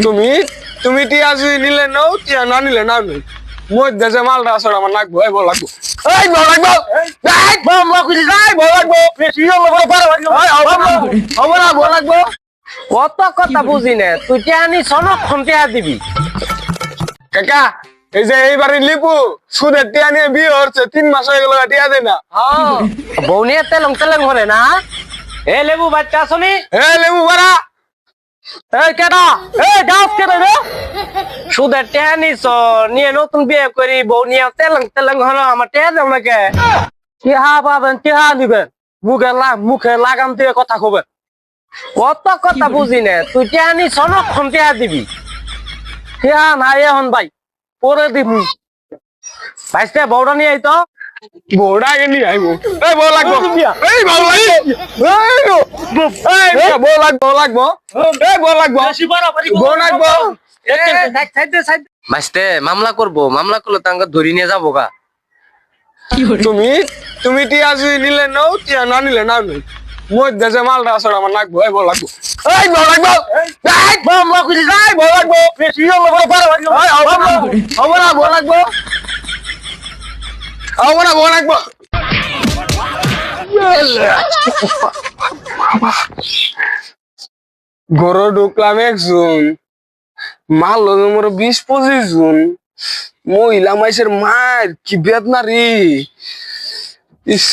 তুমি তুমি টিয়া যদি নিলে নাও, টিয়া না নিলে না নেই। মধ্যে যে মালটা আছে আমার লাগবো, এই বল লাগবো, এই বল লাগবো, এই বল লাগবো, এই বল লাগবো, বেশি হলো বল পারো, এই হবে না বল লাগবো। কত কথা বুঝি না, তুই টিয়া নি সনক্ষণ টিয়া দিবি। কাকা এই যে এইবারে লিপু সুদের টিয়া নিয়ে বিয়ে হচ্ছে, 3 মাস হয়ে গেল, টিয়া দেয় না। বউ নিয়ে তেলং তেলং হলে না। এ লেবু বাচ্চা আসনি, এ লেবু বাড়া, এই কেডা, এই গাছ কেটে রে সুদের টিয়া নিছ, নিয়ে নতুন বিয়ে করি বউ নিয়ে তেলং তেলং হলো, আমার টিয়া দেব নাকি? টিহা পাবেন, টিহা নিবেন, মুখে লাগাম দিয়ে কথা কবেন। কত কথা বুঝি না, তুই টিয়া নি সনক্ষণ টিয়া দিবি। টিয়া নাই এখন ভাই, পরে দিবি। ভাইস্তে বউটা নিয়ে আইতো। বউটা আগে নিয়ে আইবো, এই বল লাগবো, এই বল লাগবো, এই বল লাগবো, লাগবো, এই বল লাগবো, বল লাগবো। ভাইস্তে মামলা করবো, মামলা করলে তো আমাকে ধরি নিয়ে যাবো গা। তুমি তুমি টিয়া যদি নিলে নাও, টিয়া না নিলে না নেই। মধ্যে যে মালটা আছে আমার লাগবো, এই বল লাগবো, এই বল লাগবো, এই বল লাগবো, বেশি হলো বল পারো, এই হবে না বল লাগবো, হবে না বল লাগবো। গরু ঢুকলাম 1 জুন, মাল হলো মোর 20-25 জুন। মহিলা মাইসের মার কি বেদনা রে, ইস।